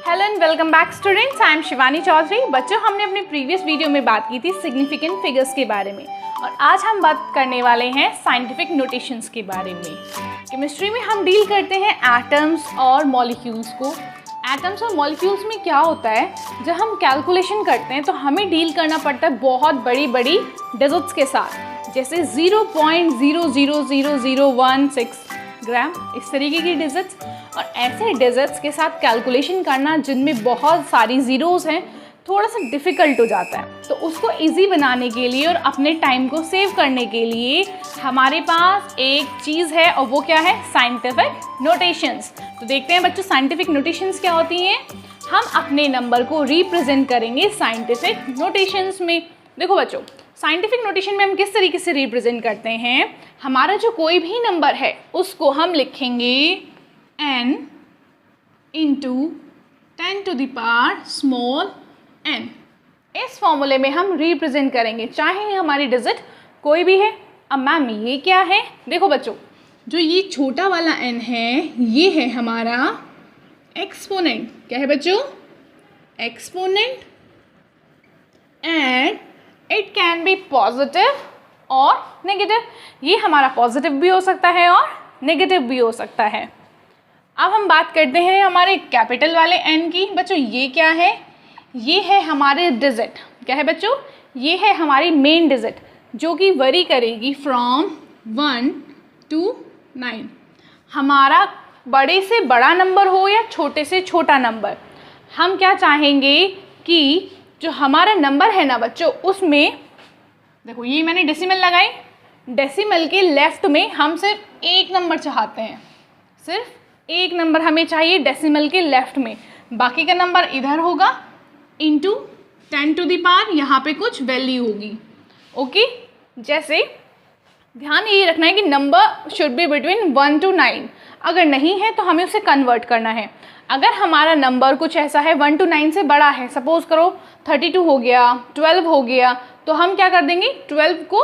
Hello and welcome back students, I am Shivani Chaudhary. बच्चों, हमने अपनी प्रीवियस वीडियो में बात की थी सिग्निफिकेंट फिगर्स के बारे में और आज हम बात करने वाले हैं साइंटिफिक नोटेशंस के बारे में। केमिस्ट्री में हम डील करते हैं एटम्स और मॉलिक्यूल्स को। एटम्स और मॉलिक्यूल्स में क्या होता है, जब हम कैलकुलेशन करते हैं तो हमें डील करना पड़ता है बहुत बड़ी बड़ी डिजिट्स के साथ, जैसे 0.000016 ग्राम, इस तरीके की डिजिट्स। और ऐसे डिजिट्स के साथ कैलकुलेशन करना जिनमें बहुत सारी ज़ीरोज़ हैं थोड़ा सा डिफ़िकल्ट हो जाता है। तो उसको इजी बनाने के लिए और अपने टाइम को सेव करने के लिए हमारे पास एक चीज़ है और वो क्या है, साइंटिफिक नोटेशंस। तो देखते हैं बच्चों साइंटिफिक नोटेशंस क्या होती हैं। हम अपने नंबर को रिप्रेजेंट करेंगे साइंटिफिक नोटेशंस में। देखो बच्चों, साइंटिफिक नोटेशन में हम किस तरीके से रिप्रेजेंट करते हैं, हमारा जो कोई भी नंबर है उसको हम लिखेंगे n into 10 to the power small n। इस फॉर्मूले में हम रिप्रेजेंट करेंगे, चाहे हमारी डिजिट कोई भी है। अब मैम ये क्या है, देखो बच्चों, जो ये छोटा वाला n है ये है हमारा एक्सपोनेंट। क्या है बच्चों, exponent. And it can be positive और नेगेटिव। ये हमारा पॉजिटिव भी हो सकता है और नेगेटिव भी हो सकता है। अब हम बात करते हैं हमारे कैपिटल वाले n की। बच्चों ये क्या है, ये है हमारे डिजिट। क्या है बच्चों, ये है हमारी मेन डिजिट जो कि वरी करेगी फ्रॉम 1 to 9। हमारा बड़े से बड़ा नंबर हो या छोटे से छोटा नंबर, हम क्या चाहेंगे कि जो हमारा नंबर है ना बच्चों, उसमें देखो ये मैंने डेसिमल लगाई, डेसिमल के लेफ्ट में हम सिर्फ एक नंबर चाहते हैं, सिर्फ एक नंबर हमें चाहिए डेसिमल के लेफ्ट में। बाकी का नंबर इधर होगा इंटू 10 टू द पावर, यहाँ पे कुछ वैल्यू होगी। ओके, जैसे ध्यान ये रखना है कि number should be between 1 to 9। अगर नहीं है तो हमें उसे कन्वर्ट करना है। अगर हमारा नंबर कुछ ऐसा है 1 to 9 से बड़ा है, सपोज करो 32 हो गया, 12 हो गया, तो हम क्या कर देंगे, 12 को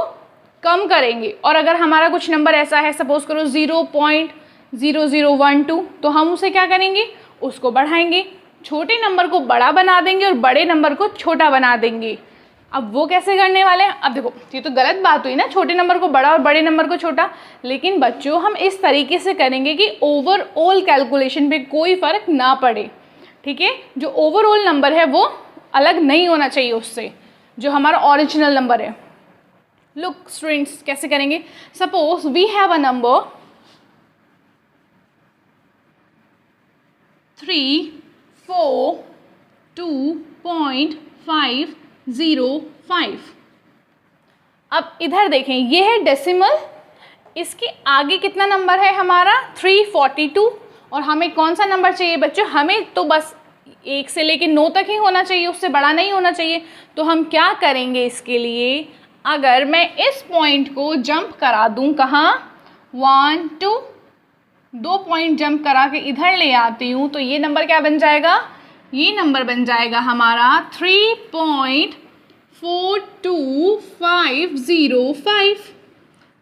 कम करेंगे। और अगर हमारा कुछ नंबर ऐसा है, सपोज करो 0.0012, तो हम उसे क्या करेंगे, उसको बढ़ाएंगे। छोटे नंबर को बड़ा बना देंगे और बड़े नंबर को छोटा बना देंगे। अब वो कैसे करने वाले हैं, अब देखो ये तो गलत बात हुई ना, छोटे नंबर को बड़ा और बड़े नंबर को छोटा। लेकिन बच्चों हम इस तरीके से करेंगे कि ओवरऑल कैलकुलेशन पे कोई फ़र्क ना पड़े। ठीक है, जो ओवरऑल नंबर है वो अलग नहीं होना चाहिए उससे, जो हमारा ओरिजिनल नंबर है। लुक स्टूडेंट्स, कैसे करेंगे, suppose we have a number 342.505। अब इधर देखें, ये है डेसिमल, इसके आगे कितना नंबर है हमारा 342। और हमें कौन सा नंबर चाहिए बच्चों, हमें तो बस 1 से लेकर 9 तक ही होना चाहिए, उससे बड़ा नहीं होना चाहिए। तो हम क्या करेंगे इसके लिए, अगर मैं इस पॉइंट को जंप करा दूं, कहाँ, 1 2 2 पॉइंट जंप करा के इधर ले आती हूँ, तो ये नंबर क्या बन जाएगा, ये नंबर बन जाएगा हमारा 3.42505।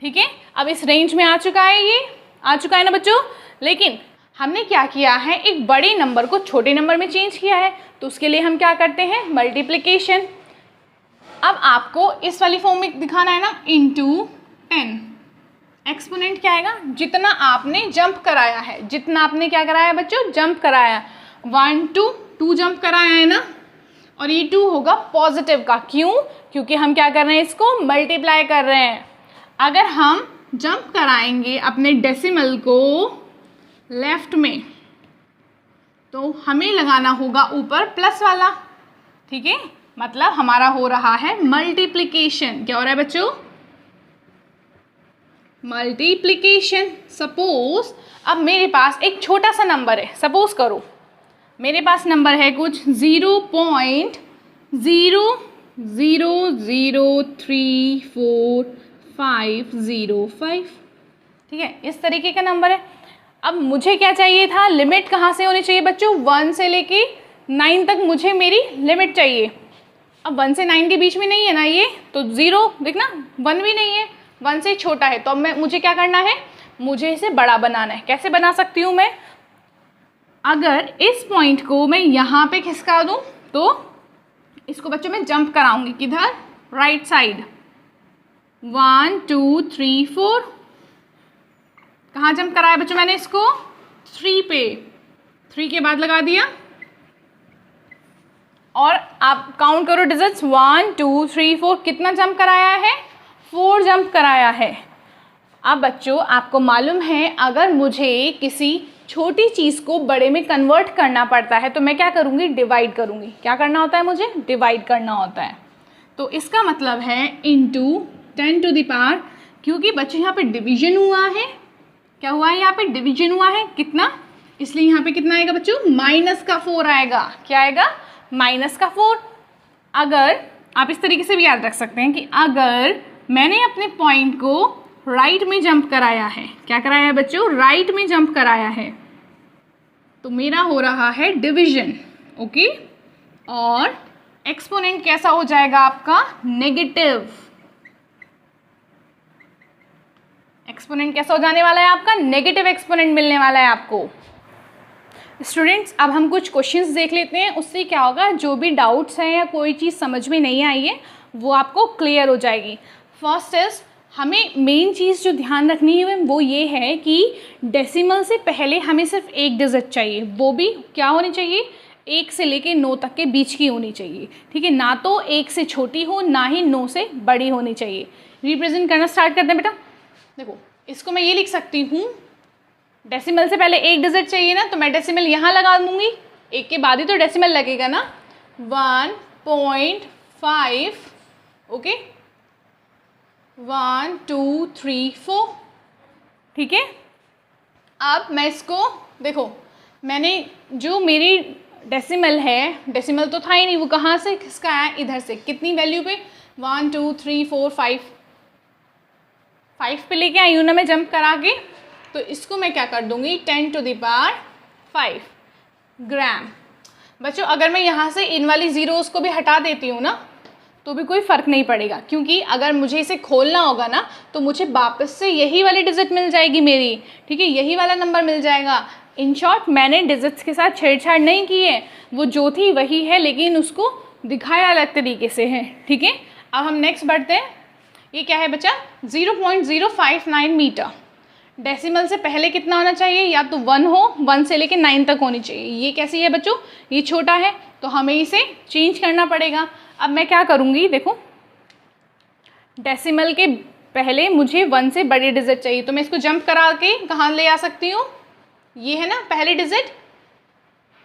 ठीक है, अब इस रेंज में आ चुका है, ये आ चुका है ना बच्चों। लेकिन हमने क्या किया है, एक बड़े नंबर को छोटे नंबर में चेंज किया है, तो उसके लिए हम क्या करते हैं, मल्टीप्लिकेशन। अब आपको इस वाली फॉर्म में दिखाना है ना, इंटू 10। एक्सपोनेंट क्या आएगा, जितना आपने जंप कराया है, जितना आपने क्या कराया है बच्चों, जंप कराया, 1 to 2 जंप कराया है ना। और ये 2 होगा पॉजिटिव का, क्यों, क्योंकि हम क्या कर रहे हैं, इसको मल्टीप्लाई कर रहे हैं। अगर हम जंप कराएंगे अपने डेसिमल को लेफ्ट में, तो हमें लगाना होगा ऊपर प्लस वाला। ठीक है, मतलब हमारा हो रहा है मल्टीप्लिकेशन। क्या हो रहा है बच्चों, मल्टीप्लिकेशन। सपोज अब मेरे पास एक छोटा सा नंबर है, सपोज करो मेरे पास नंबर है कुछ 0.00034505। ठीक है, इस तरीके का नंबर है। अब मुझे क्या चाहिए था, लिमिट कहाँ से होनी चाहिए बच्चों, 1 से लेके 9 तक मुझे मेरी लिमिट चाहिए। अब 1 से 9 के बीच में नहीं है ना ये, तो 0 देखना, 1 भी नहीं है, 1 से छोटा है। तो अब मुझे क्या करना है, मुझे इसे बड़ा बनाना है। कैसे बना सकती हूँ मैं, अगर इस पॉइंट को मैं यहाँ पे खिसका दूँ तो इसको बच्चों मैं जंप कराऊंगी किधर, राइट साइड। 1 2 3 4, कहाँ जंप कराया बच्चों मैंने इसको, 3 पे, 3 के बाद लगा दिया और आप काउंट करो डिजिट्स, 1 2 3 4, कितना जंप कराया है, 4 जंप कराया है। अब बच्चों आपको मालूम है अगर मुझे किसी छोटी चीज़ को बड़े में कन्वर्ट करना पड़ता है तो मैं क्या करूँगी, डिवाइड करूँगी। क्या करना होता है मुझे, डिवाइड करना होता है। तो इसका मतलब है इंटू 10 टू द पावर, क्योंकि बच्चों यहाँ पे डिवीजन हुआ है, क्या हुआ है यहाँ पे, डिवीजन हुआ है, कितना, इसलिए यहाँ पे कितना आएगा बच्चों, -4 आएगा। क्या आएगा, -4। अगर आप इस तरीके से भी याद रख सकते हैं कि अगर मैंने अपने पॉइंट को राइट में जंप कराया है, क्या कराया है बच्चों, राइट में जंप कराया है, तो मेरा हो रहा है डिवीजन, ओके। और एक्सपोनेंट कैसा हो जाएगा आपका, नेगेटिव। एक्सपोनेंट कैसा हो जाने वाला है आपका, नेगेटिव एक्सपोनेंट मिलने वाला है आपको। स्टूडेंट्स अब हम कुछ क्वेश्चंस देख लेते हैं, उससे क्या होगा, जो भी डाउट्स हैं या कोई चीज़ समझ में नहीं आई है वो आपको क्लियर हो जाएगी। फर्स्ट इज, हमें मेन चीज़ जो ध्यान रखनी है वो ये है कि डेसिमल से पहले हमें सिर्फ एक डिजिट चाहिए, वो भी क्या होनी चाहिए, 1 से लेके 9 तक के बीच की होनी चाहिए, ठीक है, ना तो 1 से छोटी हो ना ही 9 से बड़ी होनी चाहिए। रिप्रेजेंट करना स्टार्ट करते हैं बेटा। देखो इसको मैं ये लिख सकती हूँ, डेसिमल से पहले एक डिजिट चाहिए ना, तो मैं डेसिमल यहाँ लगा दूँगी, 1 के बाद ही तो डेसिमल लगेगा ना, 1.5, ओके, 1 2 3 4, ठीक है। अब मैं इसको देखो, मैंने जो मेरी डेसिमल है, डेसिमल तो था ही नहीं, वो कहाँ से किसका आया, इधर से, कितनी वैल्यू पे, 1 2 3 4 5 पे लेके आई हूँ ना मैं जंप करा के, तो इसको मैं क्या कर दूँगी, 10 टू द पावर 5 ग्राम। बच्चों अगर मैं यहाँ से इन वाली ज़ीरोज़ को भी हटा देती हूँ ना तो भी कोई फ़र्क नहीं पड़ेगा, क्योंकि अगर मुझे इसे खोलना होगा ना तो मुझे वापस से यही वाली डिजिट मिल जाएगी मेरी, ठीक है, यही वाला नंबर मिल जाएगा। इन शॉर्ट मैंने डिजिट्स के साथ छेड़छाड़ नहीं की है, वो जो थी वही है, लेकिन उसको दिखाया अलग तरीके से है, ठीक है। अब हम नेक्स्ट बढ़ते हैं। ये क्या है बच्चा, 0.059 मीटर। डेसिमल से पहले कितना होना चाहिए, या तो 1 हो, 1 से लेके 9 तक होनी चाहिए। ये कैसी है बच्चों, ये छोटा है तो हमें इसे चेंज करना पड़ेगा। अब मैं क्या करूँगी, देखो डेसिमल के पहले मुझे 1 से बड़ी डिजिट चाहिए, तो मैं इसको जंप करा के कहाँ ले आ सकती हूँ, ये है ना पहली डिजिट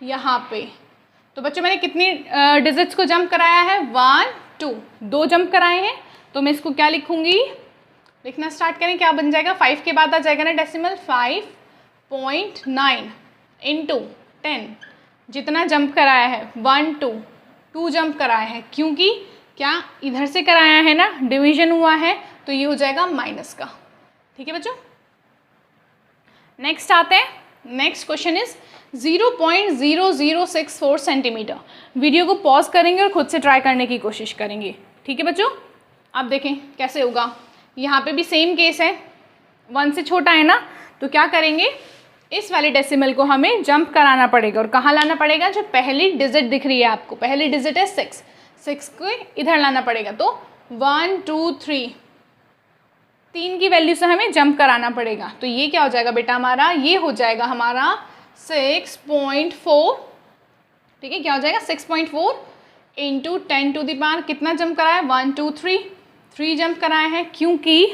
यहाँ पे। तो बच्चों मैंने कितनी डिजिट्स को जंप कराया है, 1 2, 2 जंप कराए हैं, तो मैं इसको क्या लिखूँगी, लिखना स्टार्ट करें, क्या बन जाएगा, 5 के बाद आ जाएगा ना डेसिमल, 5.9 इंटू 10, जितना जंप कराया है 1 2 जंप कराया है, क्योंकि क्या इधर से कराया है ना, डिवीजन हुआ है, तो ये हो जाएगा माइनस का, ठीक है बच्चों। नेक्स्ट आते हैं, next question is 0.0064 centimetre. Video को पॉज करेंगे और खुद से ट्राई करने की कोशिश करेंगे, ठीक है बच्चों। अब देखें कैसे होगा, यहाँ पे भी सेम केस है, 1 से छोटा है ना, तो क्या करेंगे, इस वाले डेसिमल को हमें जंप कराना पड़ेगा और कहाँ लाना पड़ेगा, जो पहली डिजिट दिख रही है आपको, पहली डिजिट है 6 को इधर लाना पड़ेगा, तो 1 2 3 की वैल्यू से हमें जंप कराना पड़ेगा। तो ये क्या हो जाएगा बेटा हमारा, ये हो जाएगा हमारा 6.4, ठीक है, क्या हो जाएगा 6.4 इंटू 10 टू द पावर, कितना जंप कराया, 1 2 3 जंप कराया है, क्योंकि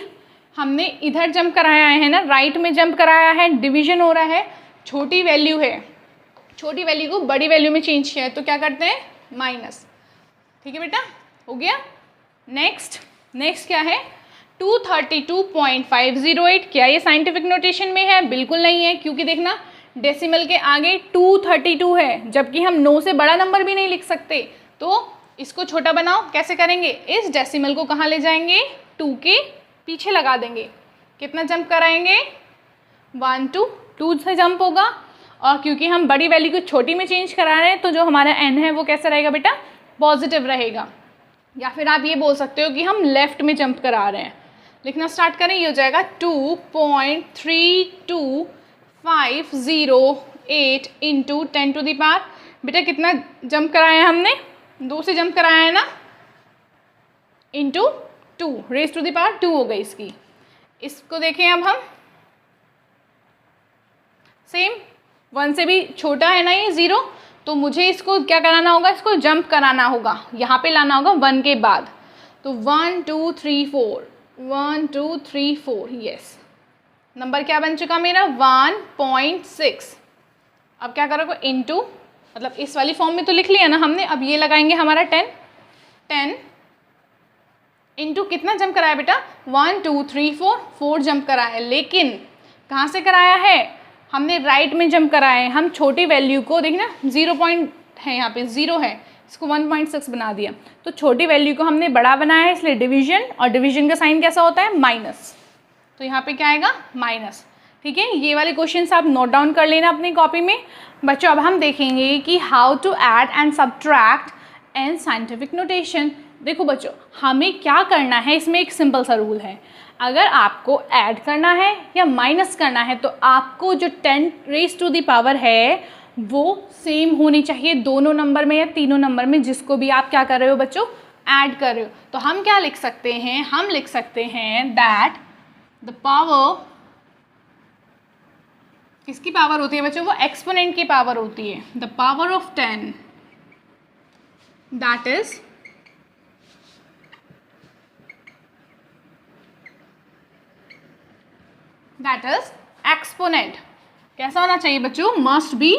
हमने इधर जंप कराया है ना, राइट में जंप कराया है, डिवीजन हो रहा है, छोटी वैल्यू है, छोटी वैल्यू को बड़ी वैल्यू में चेंज किया है, तो क्या करते हैं, माइनस, ठीक है बेटा, हो गया। नेक्स्ट क्या है, 232.508। क्या ये साइंटिफिक नोटेशन में है, बिल्कुल नहीं है, क्योंकि देखना डेसिमल के आगे 232 है, जबकि हम 9 से बड़ा नंबर भी नहीं लिख सकते, तो इसको छोटा बनाओ, कैसे करेंगे, इस डेसिमल को कहाँ ले जाएंगे, 2 के पीछे लगा देंगे, कितना जंप कराएंगे, 1 2 से जंप होगा, और क्योंकि हम बड़ी वैल्यू को छोटी में चेंज करा रहे हैं तो जो हमारा n है वो कैसा रहेगा बेटा, पॉजिटिव रहेगा। या फिर आप ये बोल सकते हो कि हम लेफ्ट में जंप करा रहे हैं। लिखना स्टार्ट करें, ये हो जाएगा 2.3250 8 इंटू 10 टू द पावर, बेटा कितना जंप कराया है हमने, 2 से जंप कराया है ना, into 2 raise to the power 2 हो गई इसकी। इसको देखें अब हम, सेम 1 से भी छोटा है ना ये 0, तो मुझे इसको क्या कराना होगा, इसको जंप कराना होगा, यहाँ पे लाना होगा 1 के बाद। तो 1 2 3 4, 1 2 3 4, यस, नंबर क्या बन चुका मेरा 1.6। अब क्या करोगे, इंटू, मतलब इस वाली फॉर्म में तो लिख लिया ना हमने, अब ये लगाएंगे हमारा 10 इंटू कितना जंप कराया बेटा, 1 2 3 4, 4 जंप कराया है, लेकिन कहाँ से कराया है, हमने राइट में जंप कराया है। हम छोटी वैल्यू को देखना, 0 पॉइंट है यहाँ पे, 0 है, इसको 1.6 बना दिया, तो छोटी वैल्यू को हमने बड़ा बनाया है, इसलिए डिवीजन, और डिवीजन का साइन कैसा होता है, माइनस, तो यहाँ पे क्या आएगा, माइनस। ठीक है, ये वाले क्वेश्चन आप नोट डाउन कर लेना अपनी कॉपी में बच्चों। अब हम देखेंगे कि how to add and subtract and scientific notation. देखो बच्चों, हमें क्या करना है, इसमें एक सिंपल सा रूल है, अगर आपको ऐड करना है या माइनस करना है तो आपको जो 10 रेज टू द पावर है वो सेम होनी चाहिए दोनों नंबर में या तीनों नंबर में, जिसको भी आप क्या कर रहे हो बच्चों, ऐड कर रहे हो। तो हम क्या लिख सकते हैं, हम लिख सकते हैं दैट द पावर, किसकी पावर होती है बच्चों, वो एक्सपोनेंट की पावर होती है। The power of 10 that is exponent. कैसा होना चाहिए बच्चों, मस्ट बी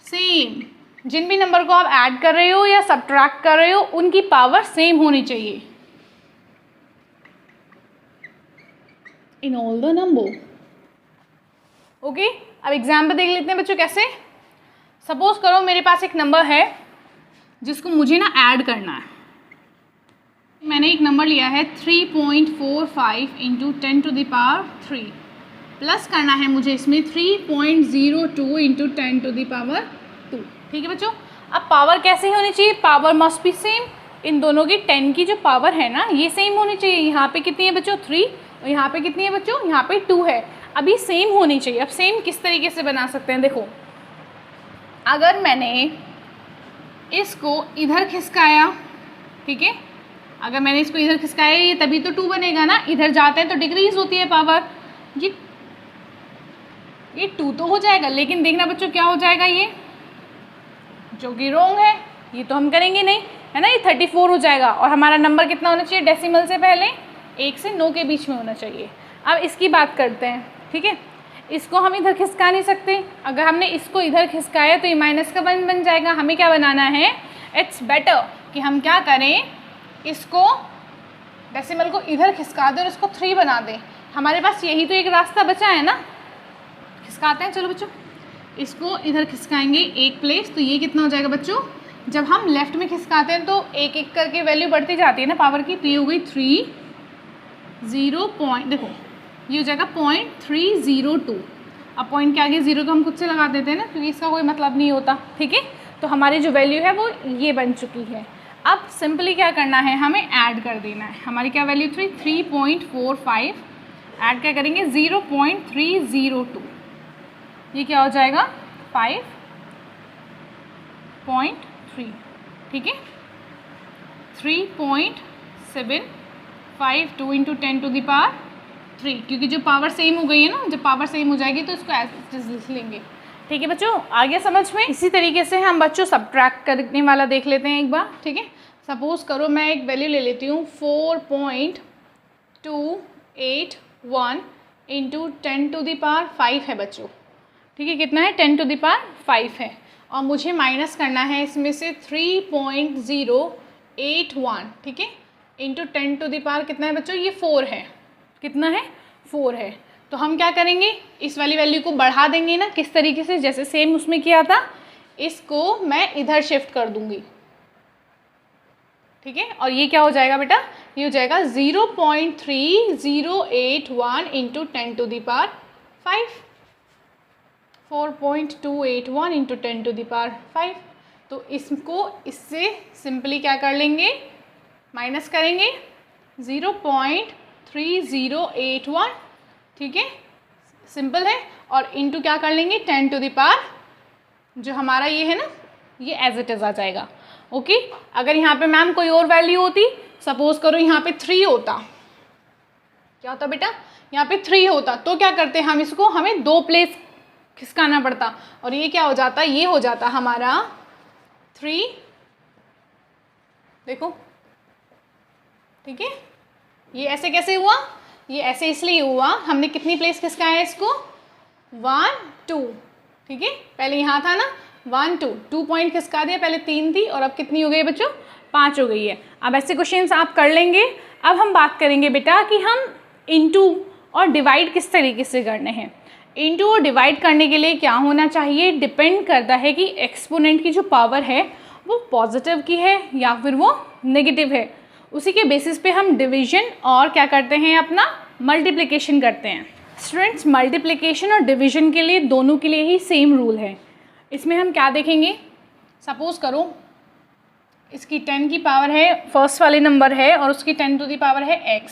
सेम। जिन भी नंबर को आप ऐड कर रहे हो या सब्ट्रैक्ट कर रहे हो उनकी पावर सेम होनी चाहिए in all the number. Okay, अब एग्जाम्पल देख लेते हैं बच्चों कैसे। सपोज करो मेरे पास एक नंबर है जिसको मुझे ना ऐड करना है। मैंने एक नंबर लिया है 3.45 into 10 to the power 3, plus करना है मुझे इसमें 3.02 इंटू 10 टू द पावर 2। ठीक है बच्चों, अब पावर कैसे होनी चाहिए, पावर मस्ट बी सेम। इन दोनों की 10 की जो पावर है ना ये सेम होनी चाहिए। यहाँ पे कितनी है बच्चों, 3, और यहाँ पे कितनी है बच्चों, यहाँ पे 2 है। अभी सेम होनी चाहिए। अब सेम किस तरीके से बना सकते हैं, देखो अगर मैंने इसको इधर खिसकाया, ठीक है, अगर मैंने इसको इधर खिसकाया ये तभी तो 2 बनेगा ना, इधर जाते हैं तो डिक्रीज होती है पावर, ये 2 तो हो जाएगा, लेकिन देखना बच्चों क्या हो जाएगा, ये जो कि रॉन्ग है, ये तो हम करेंगे नहीं, है ना, ये 34 हो जाएगा। और हमारा नंबर कितना होना चाहिए, डेसिमल से पहले 1 से 9 के बीच में होना चाहिए। अब इसकी बात करते हैं, ठीक है, इसको हम इधर खिसका नहीं सकते, अगर हमने इसको इधर खिसकाया तो ये माइनस का बन जाएगा। हमें क्या बनाना है, इट्स बेटर कि हम क्या करें, इसको डेसिमल को इधर खिसका दें और इसको 3 बना दें। हमारे पास यही तो एक रास्ता बचा है ना, खिसकाते हैं। चलो बच्चों, इसको इधर खिसकाएंगे एक प्लेस, तो ये कितना हो जाएगा बच्चों, जब हम लेफ्ट में खिसकाते हैं तो एक एक करके वैल्यू बढ़ती जाती है ना पावर की, तो ये हो गई 3 देखो ये हो जाएगा 0.302। अब पॉइंट के आगे 0 तो हम खुद से लगा देते हैं ना, क्योंकि इसका कोई मतलब नहीं होता। ठीक है, तो हमारी जो वैल्यू है वो ये बन चुकी है। अब सिंपली क्या करना है, हमें ऐड कर देना है। हमारी क्या वैल्यू थी, 3.45, ऐड क्या करेंगे 0.302, ये क्या हो जाएगा 5.3। ठीक है, 3.752 इंटू 10 टू द पावर 3, क्योंकि जो पावर सेम हो गई है ना, जब पावर सेम हो जाएगी तो इसको ऐसे लिख लेंगे। ठीक है बच्चों, आगे समझ में। इसी तरीके से हम बच्चों सब्ट्रैक्ट करने वाला देख लेते हैं एक बार। ठीक है, सपोज करो मैं एक वैल्यू ले लेती हूँ 4.281 इंटू 10 टू द पावर 5 है बच्चों। ठीक है, कितना है, 10 टू द पावर 5 है, और मुझे माइनस करना है इसमें से 3.081। ठीक है, इंटू 10 टू द पावर कितना है बच्चों, ये 4 है। कितना है, 4 है। तो हम क्या करेंगे, इस वाली वैल्यू को बढ़ा देंगे ना, किस तरीके से, जैसे सेम उसमें किया था, इसको मैं इधर शिफ्ट कर दूंगी। ठीक है, और ये क्या हो जाएगा बेटा, ये हो जाएगा 0.3081 into 10 to the power 5, 4.281 into 10 to the power 5। तो इसको इससे सिंपली क्या कर लेंगे, माइनस करेंगे 0.3081। ठीक है, सिंपल है, और इंटू क्या कर लेंगे 10 टू द पावर जो हमारा ये है ना, ये एज इट इज़ आ जाएगा। ओके, अगर यहाँ पे मैम कोई और वैल्यू होती, सपोज करो यहाँ पे 3 होता, क्या होता बेटा, यहाँ पे 3 होता, तो क्या करते हम इसको, हमें 2 प्लेस खिसकाना पड़ता, और ये क्या हो जाता, ये हो जाता हमारा 3, देखो ठीक है। ये ऐसे कैसे हुआ, ये ऐसे इसलिए हुआ, हमने कितनी प्लेस खिसकाया है इसको, 1 2, ठीक है। पहले यहाँ था ना 1 2, 2 पॉइंट खिसका दिया, पहले 3 थी और अब कितनी हो गई बच्चों, 5 हो गई है। अब ऐसे क्वेश्चंस आप कर लेंगे। अब हम बात करेंगे बेटा कि हम इनटू और डिवाइड किस तरीके से करने हैं। इनटू और डिवाइड करने के लिए क्या होना चाहिए, डिपेंड करता है कि एक्सपोनेंट की जो पावर है वो पॉजिटिव की है या फिर वो नेगेटिव है। उसी के बेसिस पे हम डिवीजन और क्या करते हैं, अपना मल्टीप्लिकेशन करते हैं। स्टूडेंट्स, मल्टीप्लिकेशन और डिवीजन के लिए दोनों के लिए ही सेम रूल है। इसमें हम क्या देखेंगे, सपोज करो इसकी 10 की पावर है, फर्स्ट वाले नंबर है, और उसकी 10 टू दी पावर है x,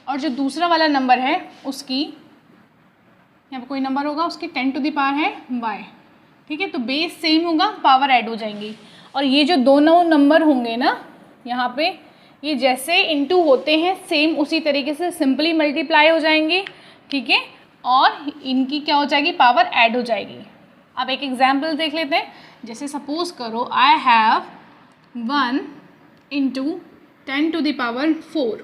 और जो दूसरा वाला नंबर है उसकी, यहाँ पर कोई नंबर होगा, उसकी 10 टू दी पावर है y, ठीक है। तो बेस सेम होगा, पावर ऐड हो जाएंगी, और ये जो दोनों नंबर होंगे ना यहाँ पे, ये जैसे इनटू होते हैं सेम उसी तरीके से सिंपली मल्टीप्लाई हो जाएंगे, ठीक है, और इनकी क्या हो जाएगी, पावर ऐड हो जाएगी। अब एक एग्जाम्पल देख लेते हैं, जैसे सपोज करो I have 1 into 10 to the power 4,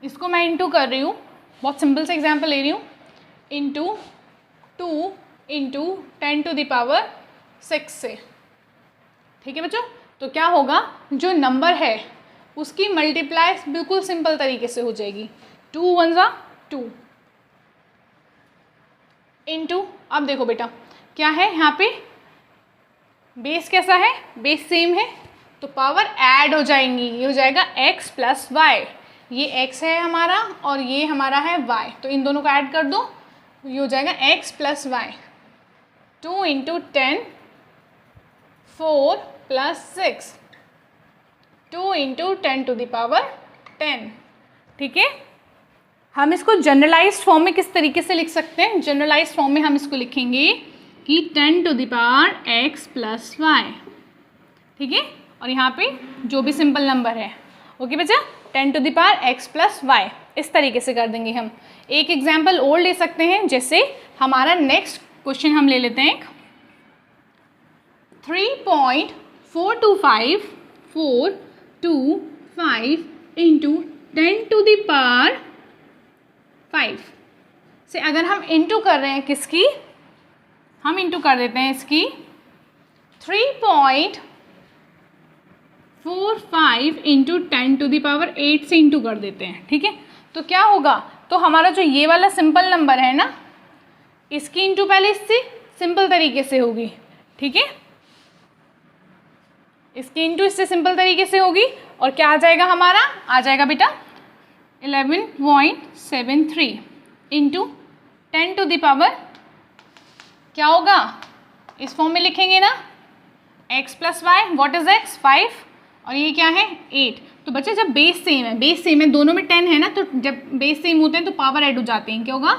इसको मैं इंटू कर रही हूँ, बहुत सिंपल से एग्जाम्पल ले रही हूँ, into 2 into 10 to the power 6 से, ठीक है बच्चों। तो क्या होगा, जो नंबर है उसकी मल्टीप्लाई बिल्कुल सिंपल तरीके से हो जाएगी, 2 1 जा 2 इंटू, अब देखो बेटा क्या है यहाँ पे, बेस कैसा है, बेस सेम है, तो पावर ऐड हो जाएंगी, ये हो जाएगा x प्लस वाई, ये x है हमारा और ये हमारा है y, तो इन दोनों को ऐड कर दो, ये हो जाएगा x plus y, 2 into 10 4 plus 6, 2 into 10 to the power 10, ठीक है। हम इसको जनरलाइज्ड फॉर्म में किस तरीके से लिख सकते हैं, जनरलाइज्ड फॉर्म में हम इसको लिखेंगे कि 10 to the power x plus y, ठीक है, और यहाँ पे जो भी सिंपल नंबर है, ओके बच्चा, 10 to the power x plus y, इस तरीके से कर देंगे हम। एक एग्जाम्पल और ले सकते हैं, जैसे हमारा नेक्स्ट क्वेश्चन हम ले लेते हैं, 3.425425 इंटू 10 टू द पावर 5 से अगर हम इंटू कर रहे हैं किसकी, हम इंटू कर देते हैं इसकी 3.45 इंटू 10 टू द पावर 8 से इंटू कर देते हैं, ठीक है। तो क्या होगा, तो हमारा जो ये वाला सिंपल नंबर है ना, इसकी इंटू पहले इससे सिंपल तरीके से होगी, ठीक है, इसकी इंटू इससे सिंपल तरीके से होगी, और क्या आ जाएगा हमारा, आ जाएगा बेटा 11.73 इंटू 10 टू द पावर, क्या होगा, इस फॉर्म में लिखेंगे ना, x plus y, what is x 5, और ये क्या है 8। तो बच्चे जब बेस सेम है, बेस सेम है, दोनों में 10 है ना, तो जब बेस सेम होते हैं तो पावर ऐड हो जाते हैं, क्या होगा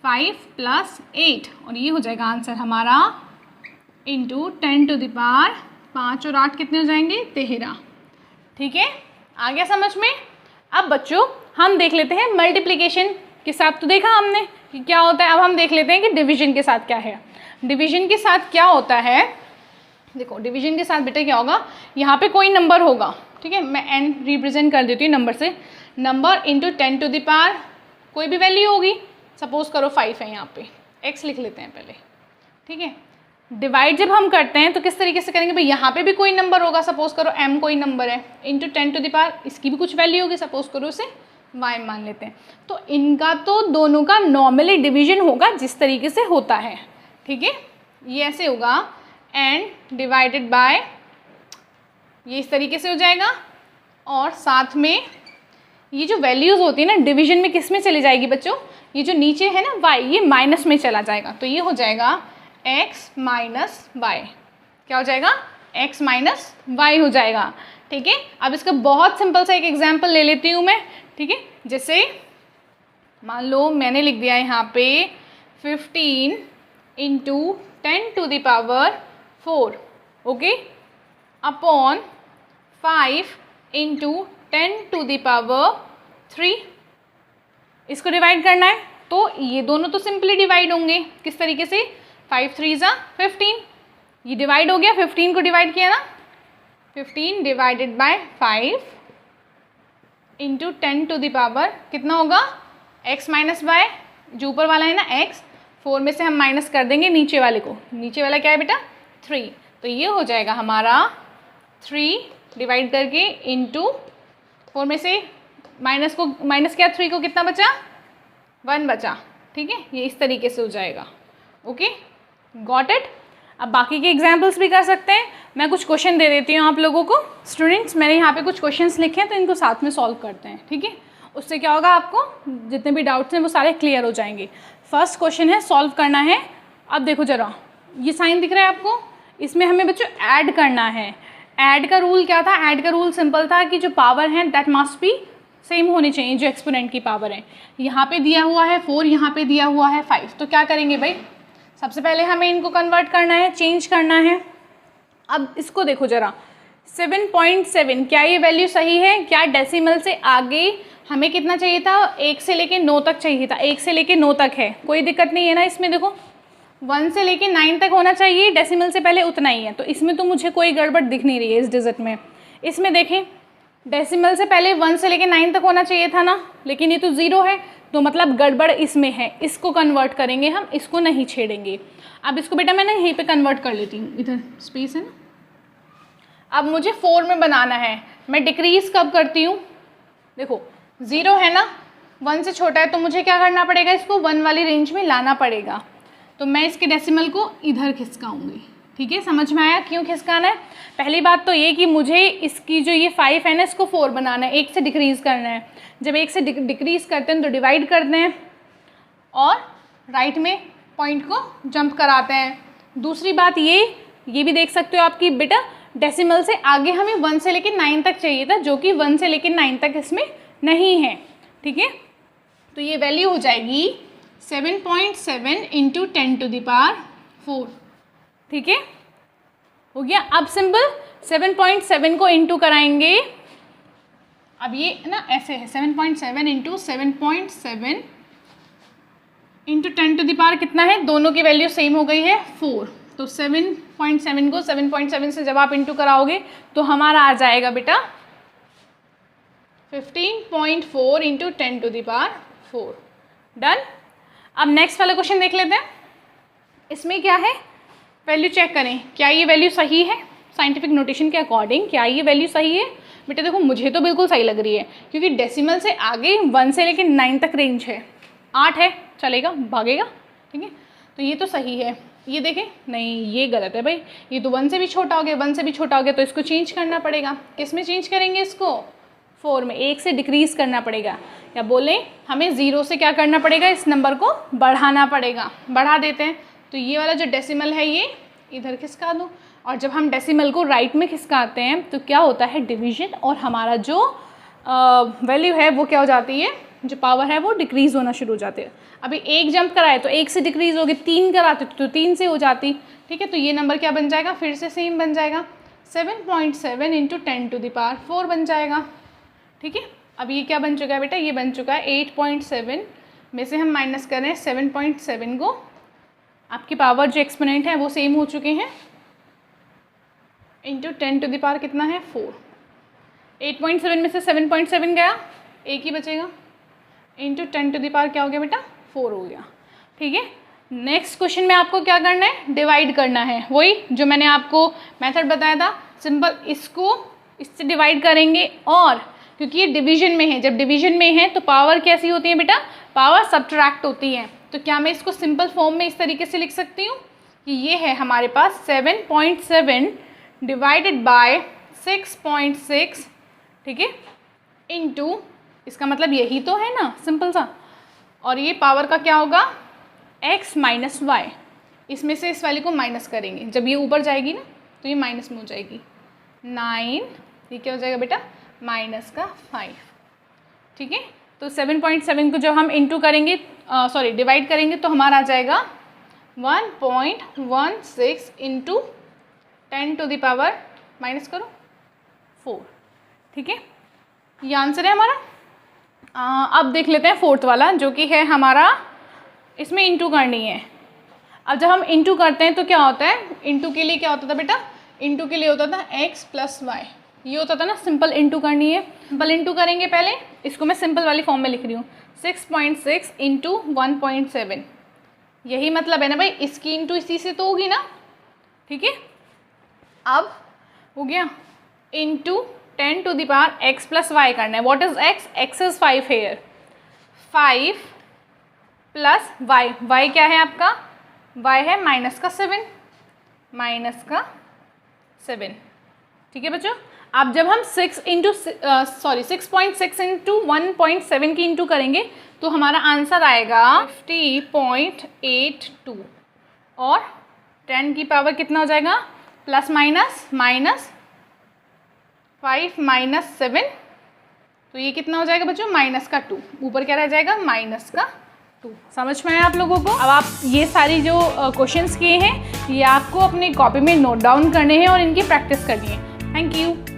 5 प्लस 8, और ये हो जाएगा आंसर हमारा इंटू 10 टू द पावर 5 और 8 कितने हो जाएंगे 13, ठीक है, आ गया समझ में। अब बच्चों हम देख लेते हैं मल्टीप्लिकेशन के साथ, तो देखा हमने कि क्या होता है, अब हम देख लेते हैं कि डिवीजन के साथ क्या है। डिवीजन के साथ क्या होता है, देखो डिवीजन के साथ बेटा क्या होगा, यहाँ पे कोई नंबर होगा, ठीक है, मैं n रिप्रेजेंट कर देती हूँ नंबर से, number into 10 to the power कोई भी वैल्यू होगी, सपोज करो 5 है, यहाँ पे x लिख लेते हैं पहले, ठीक है। डिवाइड जब हम करते हैं तो किस तरीके से करेंगे भाई, यहाँ पे भी कोई नंबर होगा, सपोज करो m कोई नंबर है, इंटू 10 टू द पावर इसकी भी कुछ वैल्यू होगी, सपोज करो उसे y मान लेते हैं, तो इनका तो दोनों का नॉर्मली डिवीजन होगा जिस तरीके से होता है, ठीक है, ये ऐसे होगा n डिवाइडेड बाय, ये इस तरीके से हो जाएगा, और साथ में ये जो वैल्यूज़ होती है ना डिवीजन में किस में चली जाएगी बच्चों, ये जो नीचे है ना y, ये माइनस में चला जाएगा, तो ये हो जाएगा x माइनस वाई, क्या हो जाएगा x माइनस वाई हो जाएगा, ठीक है। अब इसका बहुत सिंपल सा एक एग्जांपल ले लेती हूँ मैं, ठीक है, जैसे मान लो मैंने लिख दिया यहाँ पे 15 into 10 to the power 4, okay, upon 5 into 10 to the power 3। इसको डिवाइड करना है तो ये दोनों तो सिंपली डिवाइड होंगे। किस तरीके से? 5 3 ज़ा 15, ये डिवाइड हो गया, 15 को डिवाइड किया ना, 15 divided by 5 into 10 to the power कितना होगा? x माइनस बाय जो ऊपर वाला है ना x, 4 में से हम माइनस कर देंगे नीचे वाले को। नीचे वाला क्या है बेटा? 3। तो ये हो जाएगा हमारा 3 डिवाइड करके इंटू 4 में से माइनस को माइनस किया, 3 को कितना बचा? 1 बचा। ठीक है, ये इस तरीके से हो जाएगा। Okay, got it. अब बाकी के एग्जाम्पल्स भी कर सकते हैं। मैं कुछ क्वेश्चन दे देती हूँ आप लोगों को। स्टूडेंट्स, मैंने यहाँ पे कुछ क्वेश्चंस लिखे हैं तो इनको साथ में सॉल्व करते हैं। ठीक है, उससे क्या होगा, आपको जितने भी डाउट्स हैं वो सारे क्लियर हो जाएंगे। फर्स्ट क्वेश्चन है, सॉल्व करना है। अब देखो ज़रा, ये साइन दिख रहा है आपको, इसमें हमें बच्चों ऐड करना है। ऐड का रूल क्या था? ऐड का रूल सिंपल था कि जो पावर है दैट मस्ट बी सेम होनी चाहिए, जो एक्सपोनेंट की पावर है। यहाँ पे दिया हुआ है 4, यहाँ पे दिया हुआ है 5, तो क्या करेंगे भाई? सबसे पहले हमें इनको कन्वर्ट करना है, चेंज करना है। अब इसको देखो ज़रा, 7.7, क्या ये वैल्यू सही है? क्या डेसिमल से आगे हमें कितना चाहिए था? 1 से लेके 9 तक चाहिए था। 1 से लेके 9 तक है, कोई दिक्कत नहीं है ना इसमें। देखो 1 से लेके 9 तक होना चाहिए, डेसिमल से पहले उतना ही है, तो इसमें तो मुझे कोई गड़बड़ दिख नहीं रही है इस डिजिट में। इसमें देखें, डेसिमल से पहले 1 से लेके 9 तक होना चाहिए था ना, लेकिन ये तो 0 है, तो मतलब गड़बड़ इसमें है। इसको कन्वर्ट करेंगे हम, इसको नहीं छेड़ेंगे। अब इसको बेटा मैं ना यहीं पे कन्वर्ट कर लेती हूँ, इधर स्पेस है ना। अब मुझे 4 में बनाना है, मैं डिक्रीज़ कब करती हूँ? देखो 0 है ना, 1 से छोटा है, तो मुझे क्या करना पड़ेगा? इसको 1 वाली रेंज में लाना पड़ेगा। तो मैं इसके डेसिमल को इधर खिसकाऊँगी। ठीक है, समझ में आया क्यों खिसकाना है? पहली बात तो ये कि मुझे इसकी जो ये 5 है ना, इसको 4 बनाना है, 1 से डिक्रीज़ करना है। जब 1 से डिक्रीज़ करते हैं तो डिवाइड करते हैं और राइट में पॉइंट को जंप कराते हैं। दूसरी बात ये भी देख सकते हो आपकी बेटा, डेसिमल से आगे हमें 1 से लेकर 9 तक चाहिए था, जो कि 1 से लेकर 9 तक इसमें नहीं है। ठीक है, तो ये वैल्यू हो जाएगी 7.7 इंटू 10 टू द पावर 4। ठीक है, हो गया। अब सिंपल 7.7 को इंटू कराएंगे। अब ये ना ऐसे है, 7.7 into 7.7 into 10 to the power कितना है? दोनों की वैल्यू सेम हो गई है 4, तो 7.7 को 7.7 से जब आप इंटू कराओगे तो हमारा आ जाएगा बेटा 15.4 into 10 to the power 4। Done. अब नेक्स्ट वाला क्वेश्चन देख लेते हैं। इसमें क्या है? वैल्यू चेक करें, क्या ये वैल्यू सही है साइंटिफिक नोटेशन के अकॉर्डिंग? क्या ये वैल्यू सही है? बेटा देखो मुझे तो बिल्कुल सही लग रही है, क्योंकि डेसिमल से आगे 1 से लेकर 9 तक रेंज है। 8 है, चलेगा, भागेगा। ठीक है, तो ये तो सही है। ये देखें, नहीं ये गलत है भाई, ये तो 1 से भी छोटा हो गया, 1 से भी छोटा हो गया, तो इसको चेंज करना पड़ेगा। किस में चेंज करेंगे इसको? 4 में। 1 से डिक्रीज़ करना पड़ेगा, या बोलें हमें 0 से क्या करना पड़ेगा? इस नंबर को बढ़ाना पड़ेगा। बढ़ा देते हैं, तो ये वाला जो डेसिमल है ये इधर खिसका दूँ, और जब हम डेसिमल को राइट में खिसकाते हैं तो क्या होता है? डिवीजन, और हमारा जो वैल्यू है वो क्या हो जाती है? जो पावर है वो डिक्रीज़ होना शुरू हो जाती है। अभी 1 जंप कराए तो 1 से डिक्रीज़ होगी, 3 कराते तो 3 से हो जाती। ठीक है, तो ये नंबर क्या बन जाएगा? फिर से सेम बन जाएगा, 7.7 इंटू 10 टू द पावर 4 बन जाएगा। ठीक है, अब ये क्या बन चुका है बेटा? ये बन चुका है 8.7 में से हम माइनस कर रहे हैं 7.7 को। आपकी पावर जो एक्सपोनेंट है वो सेम हो चुके हैं, इंटू 10 टू द पावर कितना है? 4। 8.7 में से 7.7 गया, एक ही बचेगा, इंटू 10 टू द पावर क्या हो गया बेटा? 4 हो गया। ठीक है, नेक्स्ट क्वेश्चन में आपको क्या करना है? डिवाइड करना है। वही जो मैंने आपको मेथड बताया था, सिंपल इसको इससे डिवाइड करेंगे, और क्योंकि ये डिवीजन में है, जब डिवीजन में है तो पावर कैसी होती है बेटा? पावर सब्ट्रैक्ट होती है। तो क्या मैं इसको सिंपल फॉर्म में इस तरीके से लिख सकती हूँ कि ये है हमारे पास 7.7 डिवाइडेड बाय 6.6, ठीक है, इंटू, इसका मतलब यही तो है ना, सिंपल सा, और ये पावर का क्या होगा? x minus y. इसमें से इस वाली को माइनस करेंगे, जब ये ऊपर जाएगी ना तो ये माइनस में हो जाएगी। 9, ये क्या हो जाएगा बेटा? माइनस का 5। ठीक है, तो 7.7 को जब हम इंटू करेंगे डिवाइड करेंगे तो हमारा आ जाएगा 1.16 into 10 to the power minus करो 4। ठीक है, ये आंसर है हमारा। अब देख लेते हैं फोर्थ वाला जो कि है हमारा, इसमें इंटू करनी है। अब जब हम इंटू करते हैं तो क्या होता है, इंटू के लिए क्या होता था बेटा, इंटू के लिए होता था x प्लस वाई, ये होता था ना, सिंपल इंटू करनी है। सिंपल इंटू करेंगे पहले, इसको मैं सिंपल वाली फॉर्म में लिख रही हूँ 6.6 इंटू 1.7, यही मतलब है ना भाई, इसकी इंटू इसी से तो होगी ना। ठीक है, अब हो गया into 10 to the power x plus y करना है। What is x? x is 5 here, 5 plus y, y क्या है आपका, y है माइनस का 7, माइनस का 7। ठीक है बच्चों, अब जब हम 6.6 इंटू 1.7 की इंटू करेंगे तो हमारा आंसर आएगा 50.82 और 10 की पावर कितना हो जाएगा, प्लस माइनस 5 माइनस 7, तो ये कितना हो जाएगा बच्चों, माइनस का 2, ऊपर क्या रह जाएगा, माइनस का 2। समझ में आया आप लोगों को? अब आप ये सारी जो क्वेश्चंस किए हैं ये आपको अपनी कॉपी में नोट डाउन करने हैं और इनकी प्रैक्टिस करनी है। Thank you.